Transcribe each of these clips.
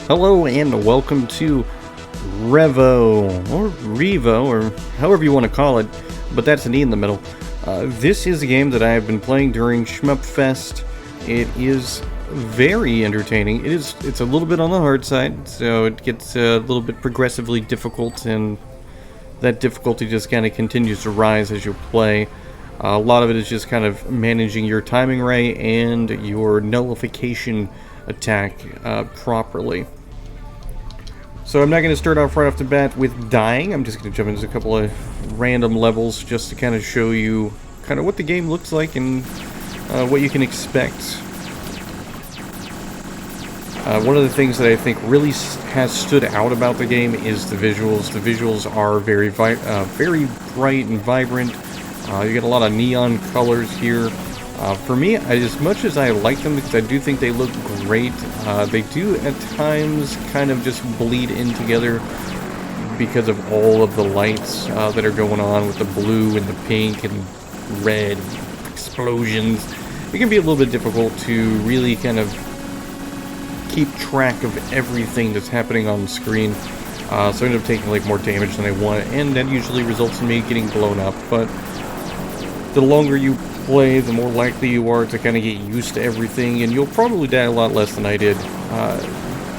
Hello and welcome to REVO, or REVO, or however you want to call it, but that's an E in the middle. This is a game that I have been playing during Shmupfest. It is very entertaining. It's a little bit on the hard side, so it gets a little bit progressively difficult, and that difficulty just kind of continues to rise as you play. A lot of it is just kind of managing your timing right and your nullification attack properly. So I'm not going to start off right off the bat with dying. I'm just going to jump into a couple of random levels just to kind of show you kind of what the game looks like and what you can expect. One of the things that I think really has stood out about the game is the visuals. The visuals are very bright and vibrant. You get a lot of neon colors here. For me, as much as I like them because I do think they look great, they do at times kind of just bleed in together because of all of the lights that are going on with the blue and the pink and red explosions. It can be a little bit difficult to really kind of keep track of everything that's happening on the screen. So I end up taking like more damage than I want, and that usually results in me getting blown up. But the longer you play, the more likely you are to kind of get used to everything, and you'll probably die a lot less than I did.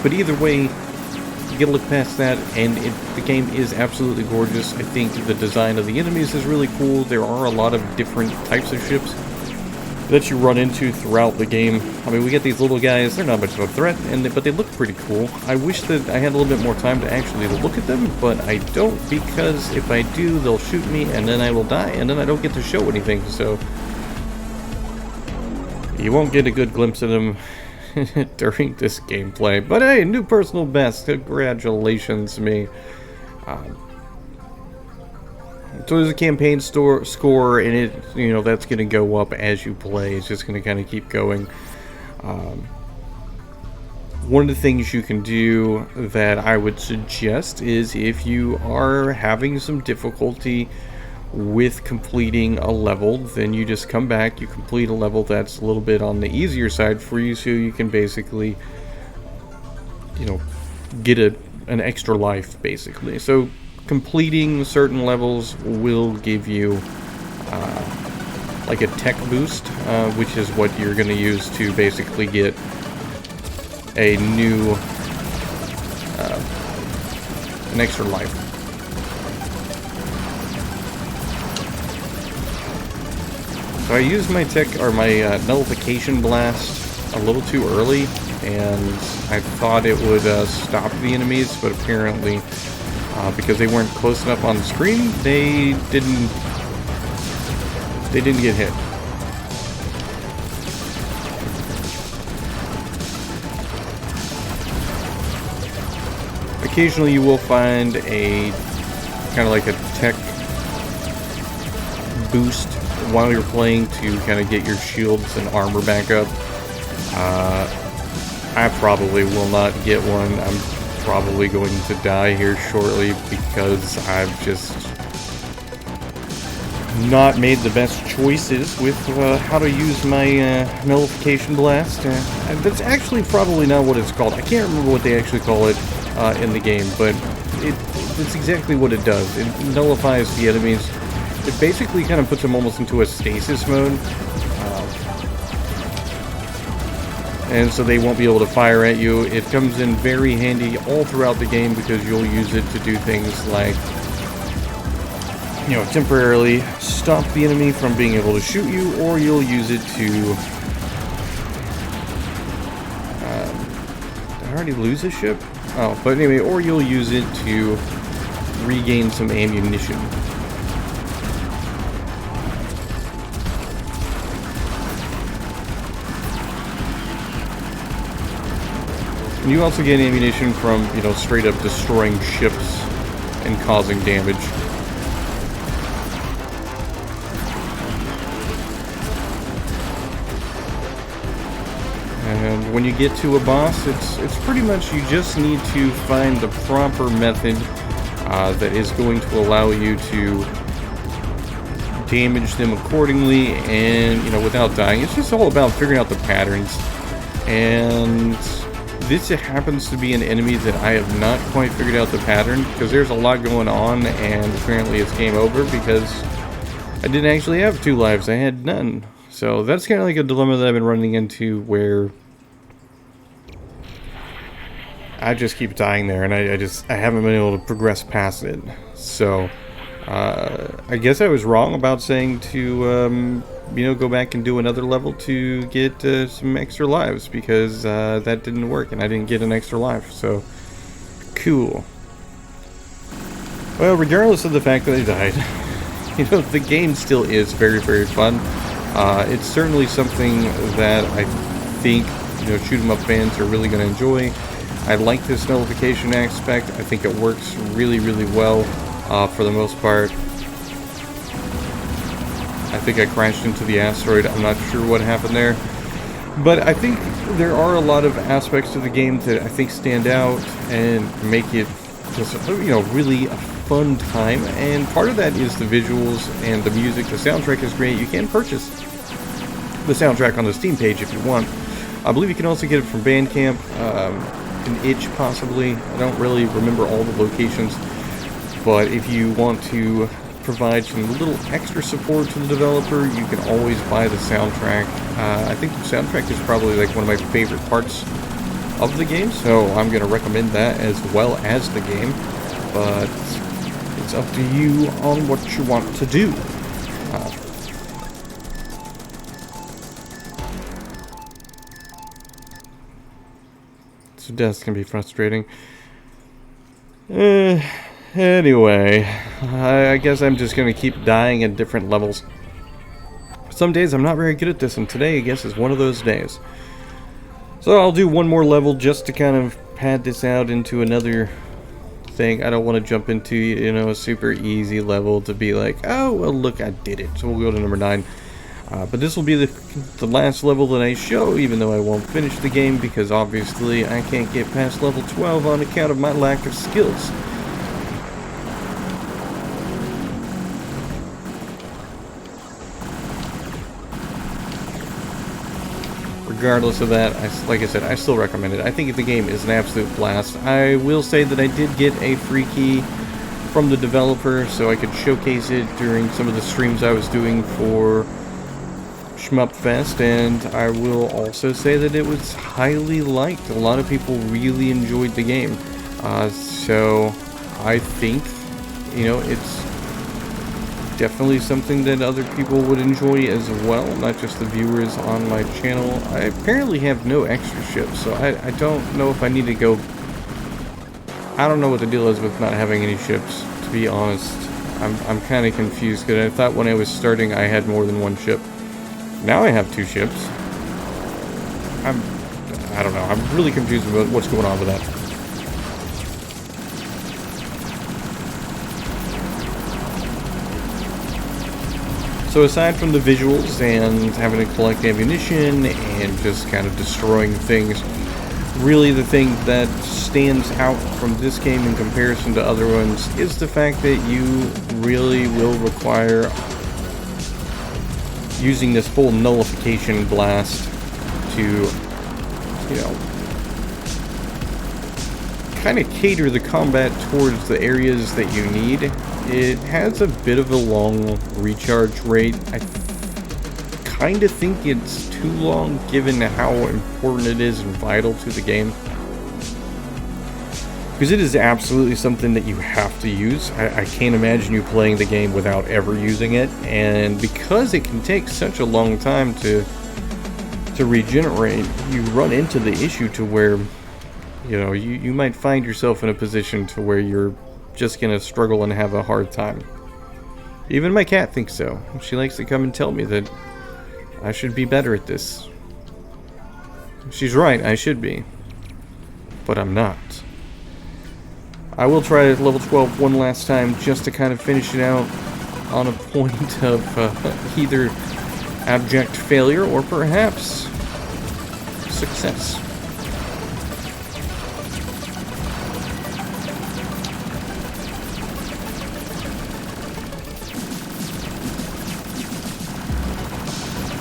But either way, you get to look past that, and the game is absolutely gorgeous. I think the design of the enemies is really cool. There are a lot of different types of ships that you run into throughout the game. I mean, we get these little guys, they're not much of a threat, but they look pretty cool. I wish that I had a little bit more time to actually look at them, but I don't, because if I do, they'll shoot me, and then I will die, and then I don't get to show anything, so you won't get a good glimpse of them during this gameplay. But hey, new personal best, congratulations to me. So there's a campaign score, and that's going to go up as you play. It's just going to kind of keep going. One of the things you can do that I would suggest is if you are having some difficulty with completing a level, then you just come back, you complete a level that's a little bit on the easier side for you, so you can basically, get an extra life, basically. So completing certain levels will give you like a tech boost, which is what you're going to use to basically get a new an extra life. So I used my nullification blast a little too early, and I thought it would stop the enemies, but apparently because they weren't close enough on the screen, they didn't get hit. Occasionally you will find a kind of like a tech boost while you're playing to kind of get your shields and armor back up. I probably will not get one. I'm probably going to die here shortly because I've just not made the best choices with how to use my nullification blast. That's actually probably not what it's called. I can't remember what they actually call it in the game, but it's exactly what it does. It nullifies the enemies. It basically kind of puts them almost into a stasis mode. And so they won't be able to fire at you. It comes in very handy all throughout the game because you'll use it to do things like, temporarily stop the enemy from being able to shoot you, or you'll use it to... did I already lose a ship? Oh, but anyway, or you'll use it to regain some ammunition. And you also get ammunition from, straight up destroying ships and causing damage. And when you get to a boss, it's pretty much you just need to find the proper method that is going to allow you to damage them accordingly and, without dying. It's just all about figuring out the patterns. And this happens to be an enemy that I have not quite figured out the pattern, because there's a lot going on, and apparently it's game over because I didn't actually have 2 lives, I had none. So that's kind of like a dilemma that I've been running into, where I just keep dying there, and I haven't been able to progress past it. So I guess I was wrong about saying to go back and do another level to get some extra lives, because that didn't work and I didn't get an extra life. So cool. Well, regardless of the fact that I died, the game still is very, very fun. It's certainly something that I think shoot 'em up fans are really going to enjoy. I like this nullification aspect. I think it works really, really well for the most part. I think I crashed into the asteroid. I'm not sure what happened there. But I think there are a lot of aspects to the game that I think stand out and make it just, really a fun time. And part of that is the visuals and the music. The soundtrack is great. You can purchase the soundtrack on the Steam page if you want. I believe you can also get it from Bandcamp, an itch possibly. I don't really remember all the locations. But if you want to provide some little extra support to the developer, you can always buy the soundtrack. I think the soundtrack is probably like one of my favorite parts of the game, so I'm going to recommend that as well as the game. But it's up to you on what you want to do. So deaths can be frustrating. Anyway, I guess I'm just going to keep dying at different levels. Some days I'm not very good at this, and today I guess is one of those days. So I'll do one more level just to kind of pad this out into another thing. I don't want to jump into, a super easy level to be like, oh, well, look, I did it. So we'll go to number 9. But this will be the last level that I show, even though I won't finish the game, because obviously I can't get past level 12 on account of my lack of skills. Regardless of that, like I said, I still recommend it. I think the game is an absolute blast. I will say that I did get a free key from the developer, so I could showcase it during some of the streams I was doing for Shmupfest, and I will also say that it was highly liked. A lot of people really enjoyed the game. So I think, it's definitely something that other people would enjoy as well, not just the viewers on my channel. I apparently have no extra ships, so I don't know if I need to go. I don't know what the deal is with not having any ships, to be honest. I'm kind of confused, because I thought when I was starting I had more than one ship. Now I have 2 ships. I don't know. I'm really confused about what's going on with that. So aside from the visuals and having to collect ammunition and just kind of destroying things, really the thing that stands out from this game in comparison to other ones is the fact that you really will require using this full nullification blast to, kind of cater the combat towards the areas that you need. It has a bit of a long recharge rate. I kind of think it's too long given how important it is and vital to the game. Because it is absolutely something that you have to use. I can't imagine you playing the game without ever using it. And because it can take such a long time to regenerate, you run into the issue to where, you might find yourself in a position to where you're just gonna struggle and have a hard time. Even my cat thinks so. She likes to come and tell me that I should be better at this. She's right, I should be. But I'm not. I will try level 12 one last time just to kind of finish it out on a point of either abject failure or perhaps success.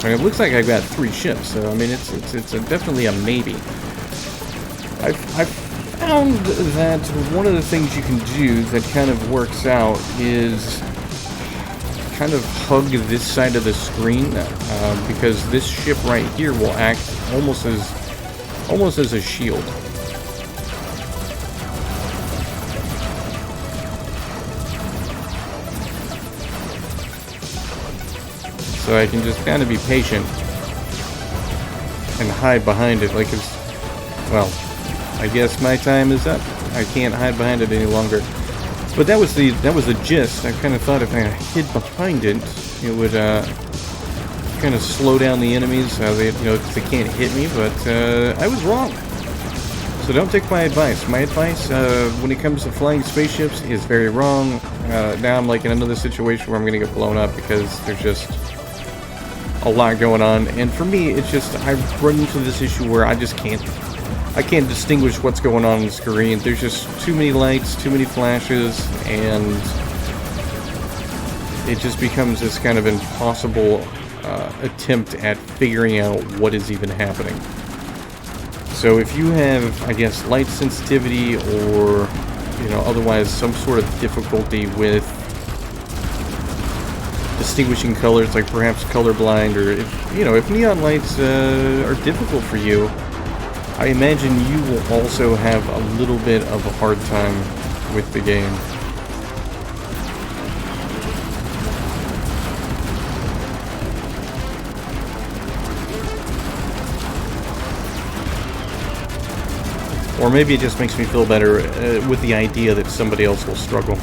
I mean, it looks like I've got 3 ships, so I mean, it's definitely a maybe. I've found that one of the things you can do that kind of works out is kind of hug this side of the screen, because this ship right here will act almost as a shield. So I can just kind of be patient and hide behind it like it's, well, I guess my time is up. I can't hide behind it any longer. But that was the gist. I kind of thought if I hid behind it, it would kind of slow down the enemies. They can't hit me. But I was wrong. So don't take my advice. My advice when it comes to flying spaceships is very wrong. Now I'm like in another situation where I'm going to get blown up because there's just a lot going on. And for me, it's just I've run into this issue where I just can't distinguish what's going on the screen. There's just too many lights, too many flashes, and it just becomes this kind of impossible attempt at figuring out what is even happening. So if you have, I guess, light sensitivity or, otherwise some sort of difficulty with distinguishing colors, like perhaps colorblind, or if neon lights are difficult for you, I imagine you will also have a little bit of a hard time with the game. Or maybe it just makes me feel better with the idea that somebody else will struggle.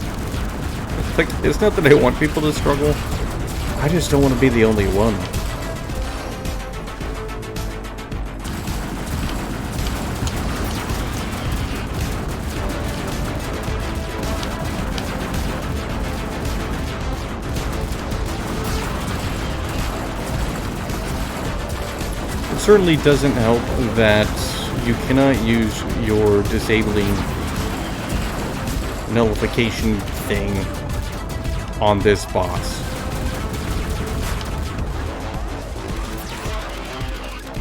Like, it's not that I want people to struggle, I just don't want to be the only one. It certainly doesn't help that you cannot use your disabling nullification thing on this boss.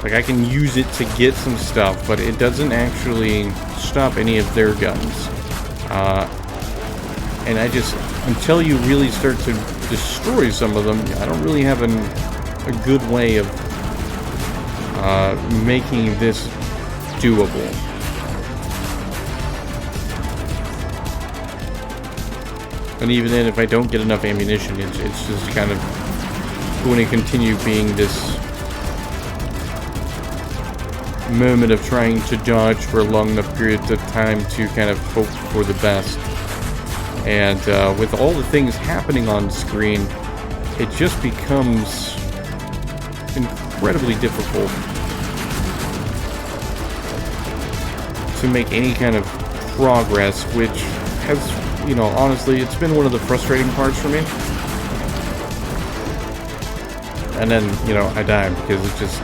Like, I can use it to get some stuff, but it doesn't actually stop any of their guns. And I just, until you really start to destroy some of them, I don't really have a good way of making this doable. And even then, if I don't get enough ammunition, it's just kind of going to continue being this moment of trying to dodge for a long enough period of time to kind of hope for the best. And with all the things happening on screen, it just becomes incredibly difficult to make any kind of progress, which has, honestly, it's been one of the frustrating parts for me. And then, I die because it's just,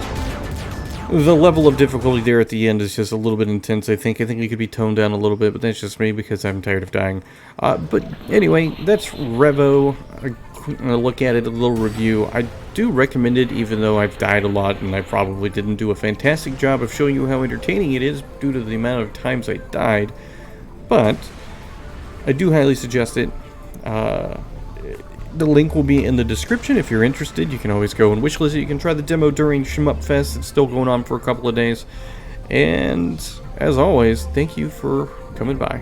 the level of difficulty there at the end is just a little bit intense, I think. I think it could be toned down a little bit, but that's just me because I'm tired of dying. But anyway, that's REVO. A look at it, a little review. I do recommend it, even though I've died a lot and I probably didn't do a fantastic job of showing you how entertaining it is due to the amount of times I died. But I do highly suggest it. The link will be in the description if you're interested. You can always go and wishlist it. You can try the demo during Shmupfest. It's still going on for a couple of days. And as always, thank you for coming by.